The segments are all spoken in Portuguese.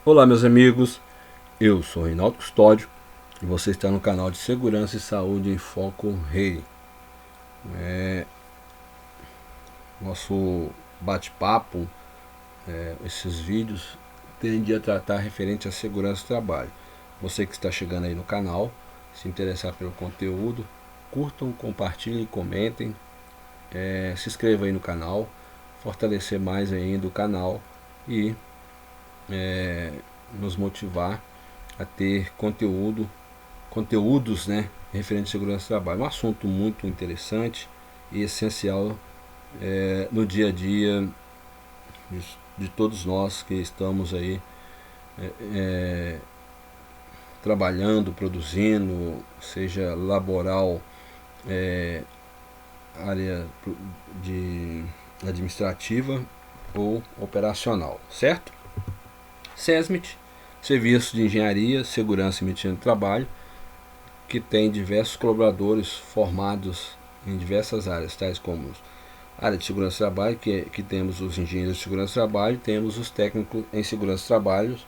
Olá meus amigos, eu sou Reinaldo Custódio e você está no canal de Segurança e Saúde em Foco Rei. Nosso bate-papo, esses vídeos tendem a tratar referente à segurança do trabalho. Você que está chegando aí no canal, se interessar pelo conteúdo, curtam, compartilhem, comentem, se inscreva aí no canal, fortalecer mais ainda o canal e nos motivar a ter conteúdos, né, referente à segurança do trabalho. Um assunto muito interessante e essencial no dia a dia de todos nós que estamos aí trabalhando, produzindo, seja laboral, área de administrativa ou operacional, certo? SESMIT, Serviço de Engenharia, Segurança e Medicina do Trabalho, que tem diversos colaboradores formados em diversas áreas, tais como a área de segurança do trabalho, que temos os engenheiros de segurança do trabalho, temos os técnicos em segurança do trabalho,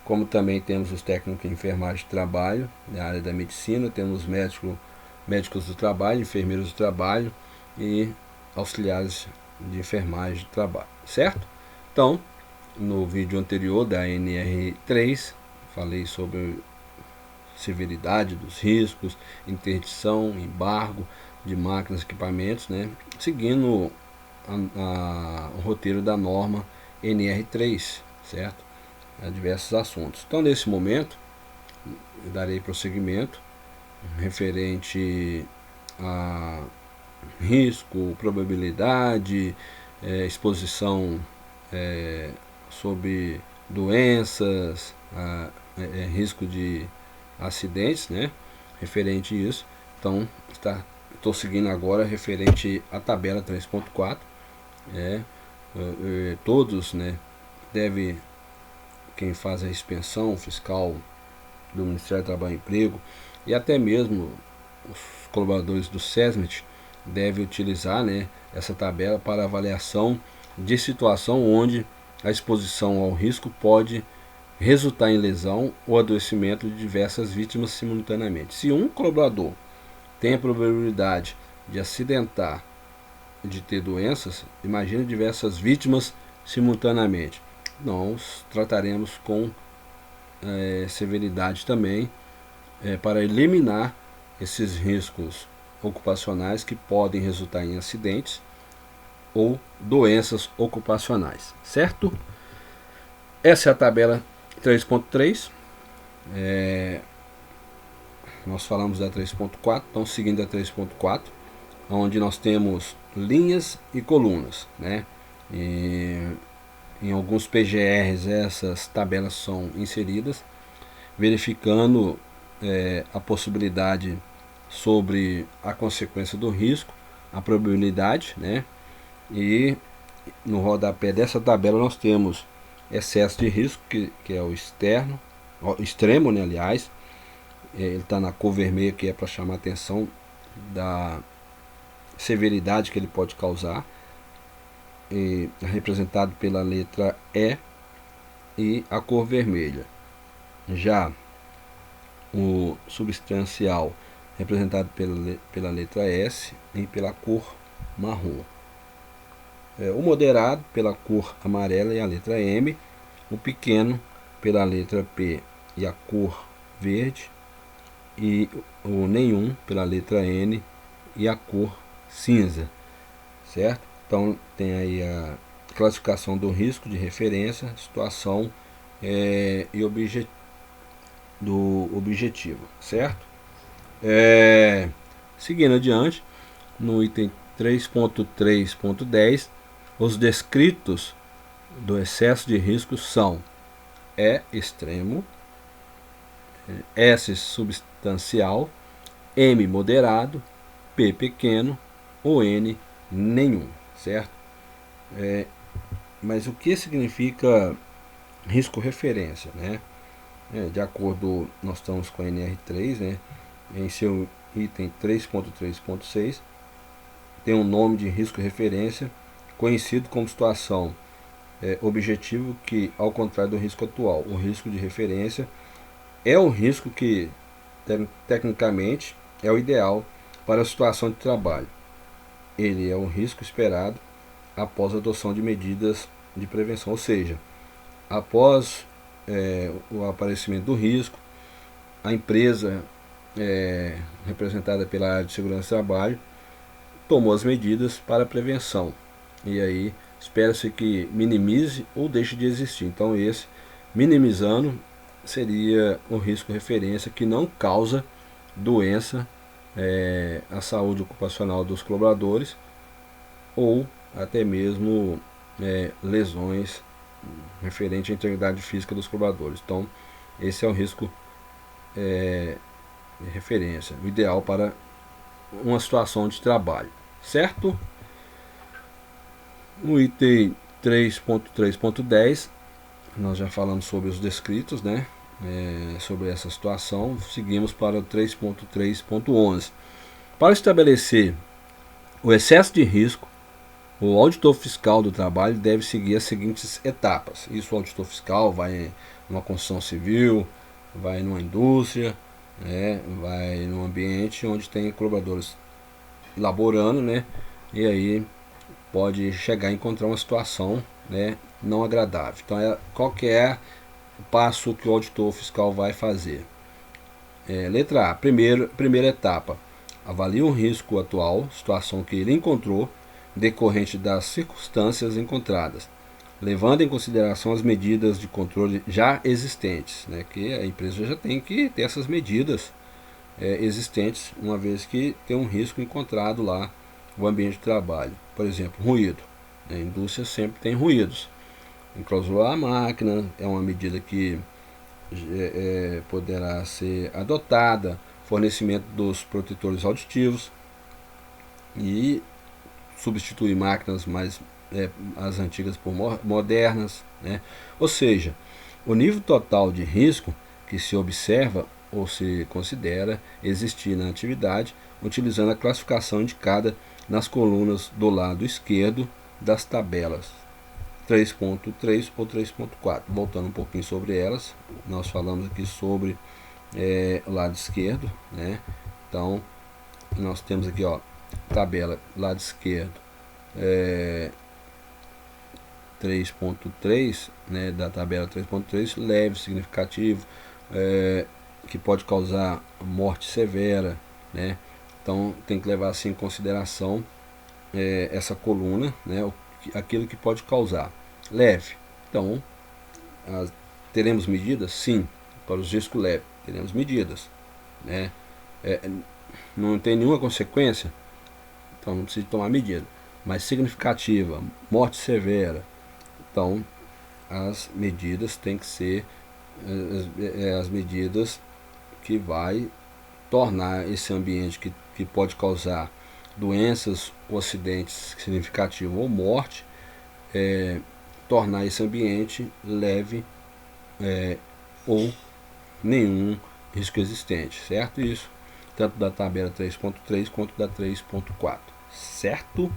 como também temos os técnicos em enfermagem de trabalho, na área da medicina, temos médicos do trabalho, enfermeiros do trabalho e auxiliares de enfermagem de trabalho, certo? Então, no vídeo anterior da NR3, falei sobre severidade dos riscos, interdição, embargo de máquinas e equipamentos, né? Seguindo o roteiro da norma NR3, certo? A diversos assuntos. Então, nesse momento, eu darei prosseguimento referente a risco, probabilidade, exposição sobre doenças, risco de acidentes, né? Referente a isso. Então, estou seguindo agora referente à tabela 3.4. Todos, né, quem faz a expensão fiscal do Ministério do Trabalho e Emprego e até mesmo os colaboradores do SESMIT devem utilizar, né, essa tabela para avaliação de situação onde a exposição ao risco pode resultar em lesão ou adoecimento de diversas vítimas simultaneamente. Se um colaborador tem a probabilidade de acidentar, de ter doenças, imagine diversas vítimas simultaneamente. Nós trataremos com severidade também para eliminar esses riscos ocupacionais que podem resultar em acidentes ou doenças ocupacionais, certo? Essa é a tabela 3.3. Nós falamos da 3.4, então seguindo a 3.4, onde nós temos linhas e colunas, né? Em alguns PGRs essas tabelas são inseridas, verificando a possibilidade sobre a consequência do risco, a probabilidade, né? E no rodapé dessa tabela nós temos excesso de risco, que é o extremo, né, aliás. Ele está na cor vermelha, que é para chamar a atenção da severidade que ele pode causar, representado pela letra E a cor vermelha. Já o substancial, representado pela letra S e pela cor marrom. O moderado pela cor amarela e a letra M, o pequeno pela letra P e a cor verde, e o nenhum pela letra N e a cor cinza, certo? Então tem aí a classificação do risco de referência, situação e do objetivo, certo? Seguindo adiante, no item 3.3.10, os descritos do excesso de risco são E extremo, S substancial, M moderado, P pequeno ou N nenhum, certo? Mas o que significa risco referência, né? De acordo, nós estamos com a NR3, né? Em seu item 3.3.6 tem um nome de risco referência conhecido como situação objetivo que, ao contrário do risco atual, o risco de referência é o risco que, tecnicamente, é o ideal para a situação de trabalho. Ele é o risco esperado após a adoção de medidas de prevenção, ou seja, após o aparecimento do risco, a empresa representada pela área de segurança do trabalho tomou as medidas para a prevenção, e aí espera-se que minimize ou deixe de existir. Então esse, minimizando, seria o risco referência que não causa doença à saúde ocupacional dos colaboradores ou até mesmo lesões referente à integridade física dos colaboradores. Então esse é o risco de referência, o ideal para uma situação de trabalho, certo? No item 3.3.10 nós já falamos sobre os descritos, né? Sobre essa situação. Seguimos para o 3.3.11. Para estabelecer o excesso de risco, o auditor fiscal do trabalho deve seguir as seguintes etapas. Isso, o auditor fiscal vai numa construção civil, vai numa indústria, vai num ambiente onde tem colaboradores laborando, né? E aí pode chegar a encontrar uma situação, né, não agradável. Então, qual que é o passo que o auditor fiscal vai fazer? Letra A, primeira etapa, avalie o risco atual, situação que ele encontrou, decorrente das circunstâncias encontradas, levando em consideração as medidas de controle já existentes, né, que a empresa já tem que ter essas medidas existentes, uma vez que tem um risco encontrado lá no ambiente de trabalho. Por exemplo, ruído. A indústria sempre tem ruídos. Enclausurar a máquina é uma medida que poderá ser adotada, fornecimento dos protetores auditivos e substituir máquinas mais as antigas por modernas, né? Ou seja, o nível total de risco que se observa ou se considera existir na atividade, utilizando a classificação indicada nas colunas do lado esquerdo das tabelas 3.3 ou 3.4. Voltando um pouquinho sobre elas, nós falamos aqui sobre o lado esquerdo, né? Então, nós temos aqui, ó, tabela lado esquerdo 3.3, né, da tabela 3.3, leve, significativo, que pode causar morte severa, né? Então tem que levar assim em consideração essa coluna, né, aquilo que pode causar. Leve, então teremos medidas? Sim, para os riscos leves teremos medidas, né? Não tem nenhuma consequência, então não precisa tomar medida. Mas significativa, morte severa, então as medidas têm que ser as medidas que vai tornar esse ambiente que pode causar doenças ou acidentes significativos ou morte, tornar esse ambiente leve ou nenhum risco existente, certo? Isso tanto da tabela 3.3 quanto da 3.4, certo?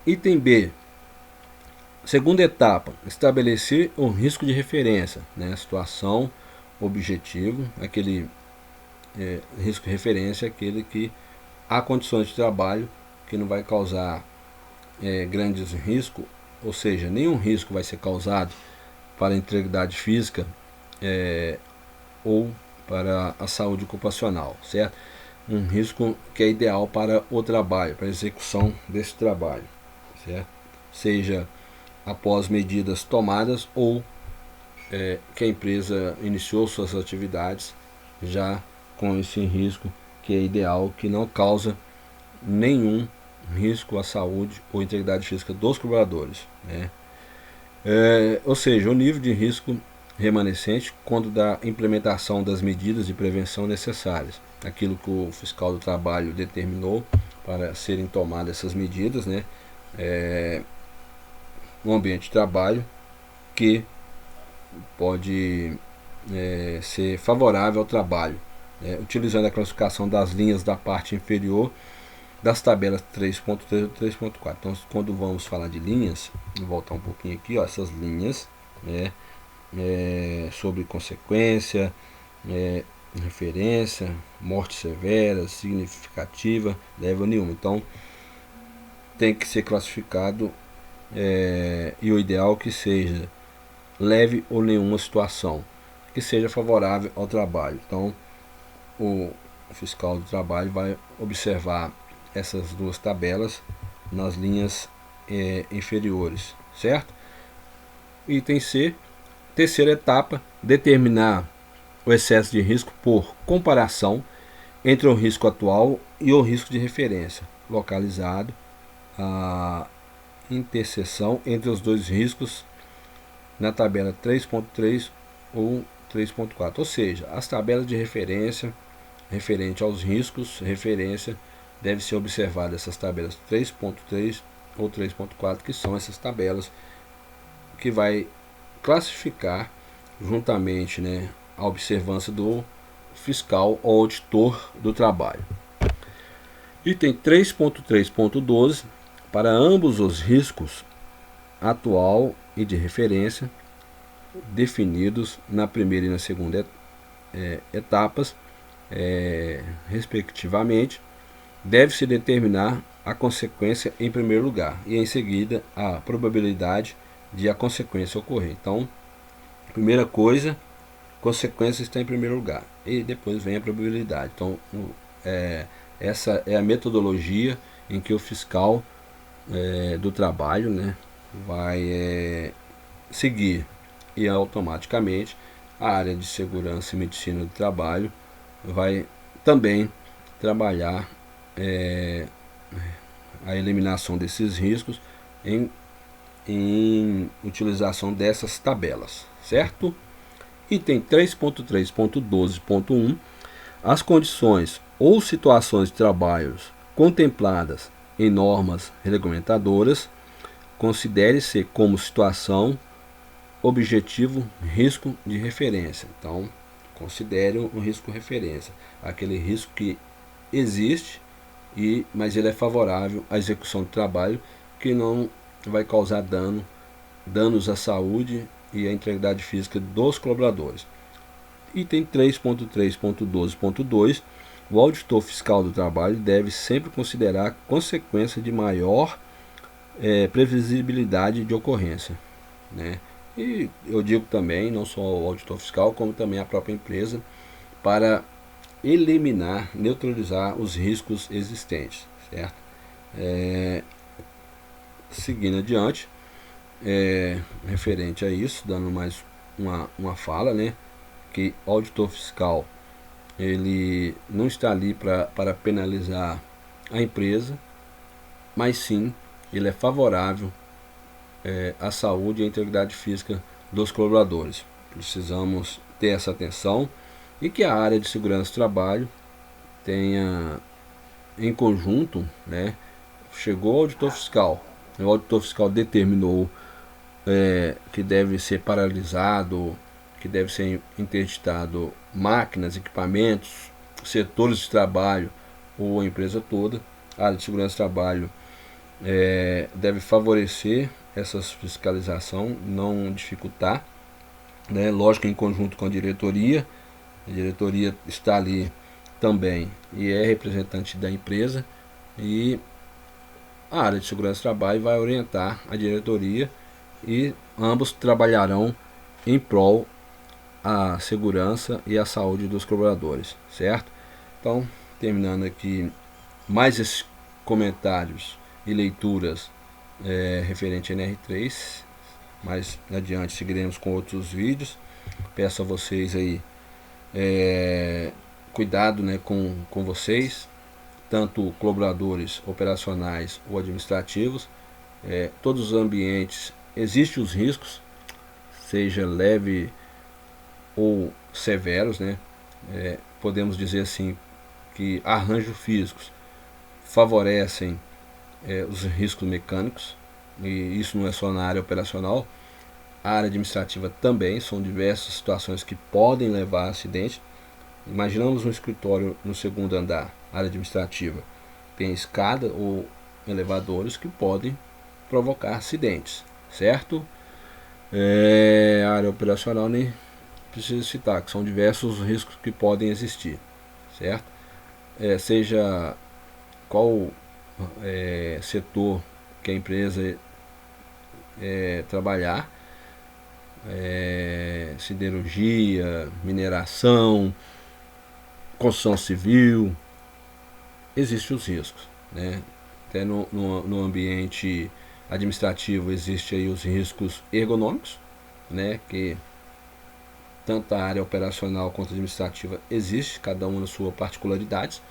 Item B, segunda etapa, estabelecer o risco de referência, né? Situação, objetivo, aquele risco de referência é aquele que há condições de trabalho que não vai causar grandes riscos, ou seja, nenhum risco vai ser causado para a integridade física ou para a saúde ocupacional, certo? Um risco que é ideal para o trabalho, para a execução desse trabalho, certo? Seja após medidas tomadas ou que a empresa iniciou suas atividades já com esse risco que é ideal, que não causa nenhum risco à saúde ou integridade física dos colaboradores, né? Ou seja, o nível de risco remanescente quando da implementação das medidas de prevenção necessárias, aquilo que o fiscal do trabalho determinou para serem tomadas essas medidas, né? No ambiente de trabalho que pode ser favorável ao trabalho, utilizando a classificação das linhas da parte inferior das tabelas 3.3 e 3.4. Então, quando vamos falar de linhas, vou voltar um pouquinho aqui, ó, essas linhas, né, sobre consequência, referência, morte severa, significativa, leva nenhuma. Então, tem que ser classificado, e o ideal que seja leve ou nenhuma situação que seja favorável ao trabalho. Então, o fiscal do trabalho vai observar essas duas tabelas nas linhas inferiores, certo? Item C, terceira etapa, determinar o excesso de risco por comparação entre o risco atual e o risco de referência, localizado a interseção entre os dois riscos na tabela 3.3 ou 3.4, ou seja, as tabelas de referência referente aos riscos, referência, deve ser observada essas tabelas 3.3 ou 3.4, que são essas tabelas que vai classificar juntamente, né, a observância do fiscal ou auditor do trabalho. Item 3.3.12, para ambos os riscos atual e de referência definidos na primeira e na segunda etapas, respectivamente, deve-se determinar a consequência em primeiro lugar e em seguida a probabilidade de a consequência ocorrer. Então, primeira coisa, consequência está em primeiro lugar e depois vem a probabilidade. Então, essa é a metodologia em que o fiscal do trabalho, né, vai seguir, e automaticamente a área de segurança e medicina do trabalho vai também trabalhar a eliminação desses riscos em utilização dessas tabelas, certo? Item 3.3.12.1, as condições ou situações de trabalhos contempladas em normas regulamentadoras, considere-se como situação, objetivo, risco de referência. Então, considere um risco referência, aquele risco que existe, mas ele é favorável à execução do trabalho, que não vai causar danos à saúde e à integridade física dos colaboradores. Item 3.3.12.2, o auditor fiscal do trabalho deve sempre considerar a consequência de maior previsibilidade de ocorrência, né? E eu digo também, não só o auditor fiscal, como também a própria empresa, para eliminar, neutralizar os riscos existentes, certo? Seguindo adiante, referente a isso, dando mais uma fala, né, que o auditor fiscal ele não está ali para penalizar a empresa, mas sim ele é favorável à saúde e à integridade física dos colaboradores. Precisamos ter essa atenção e que a área de segurança do trabalho tenha em conjunto, né, chegou o auditor fiscal, o auditor fiscal determinou que deve ser paralisado, que deve ser interditado máquinas, equipamentos, setores de trabalho ou a empresa toda. A área de segurança do trabalho deve favorecer essa fiscalização, não dificultar, né? Lógico, em conjunto com a diretoria está ali também e é representante da empresa, e a área de segurança do trabalho vai orientar a diretoria e ambos trabalharão em prol a segurança e a saúde dos colaboradores, certo? Então, terminando aqui mais esses comentários e leituras referente a NR3, mais adiante seguiremos com outros vídeos. Peço a vocês aí cuidado, né, com vocês, tanto colaboradores operacionais ou administrativos. Todos os ambientes existem os riscos, seja leve ou severos, né? Podemos dizer assim que arranjos físicos favorecem os riscos mecânicos, e isso não é só na área operacional, a área administrativa também, são diversas situações que podem levar a acidente. Imaginamos um escritório no segundo andar, área administrativa, tem escada ou elevadores que podem provocar acidentes, certo? A área operacional nem preciso citar, que são diversos os riscos que podem existir, certo? Seja qual setor que a empresa trabalhar, siderurgia, mineração, construção civil, existem os riscos, né? Até no ambiente administrativo existe aí os riscos ergonômicos, né? Que tanto a área operacional quanto a administrativa existe, cada uma na sua particularidades.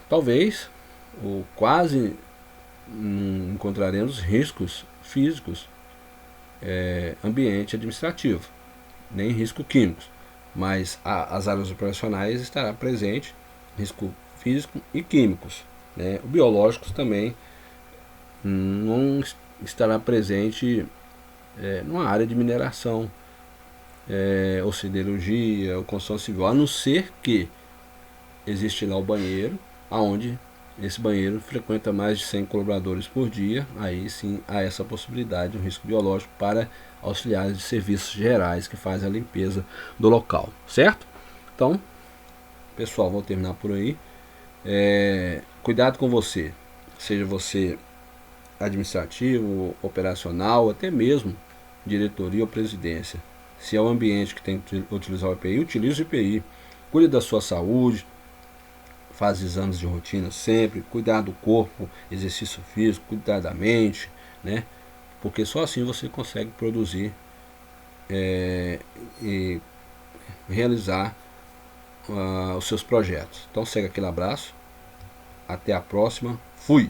Talvez ou quase não encontraremos riscos físicos ambiente administrativo, nem risco químicos, mas as áreas operacionais estará presente risco físico e químicos, né? O biológicos também não estará presente numa área de mineração, ou siderurgia, ou construção civil, a não ser que existe lá o banheiro, aonde esse banheiro frequenta mais de 100 colaboradores por dia, aí sim há essa possibilidade, um risco biológico para auxiliares de serviços gerais que fazem a limpeza do local, certo? Então, pessoal, vou terminar por aí. Cuidado com você, seja você administrativo, operacional, até mesmo diretoria ou presidência. Se é o ambiente que tem que utilizar o EPI, utilize o EPI. Cuide da sua saúde, faz exames de rotina sempre, cuidar do corpo, exercício físico, cuidar da mente, né? Porque só assim você consegue produzir e realizar os seus projetos. Então segue aquele abraço, até a próxima, fui!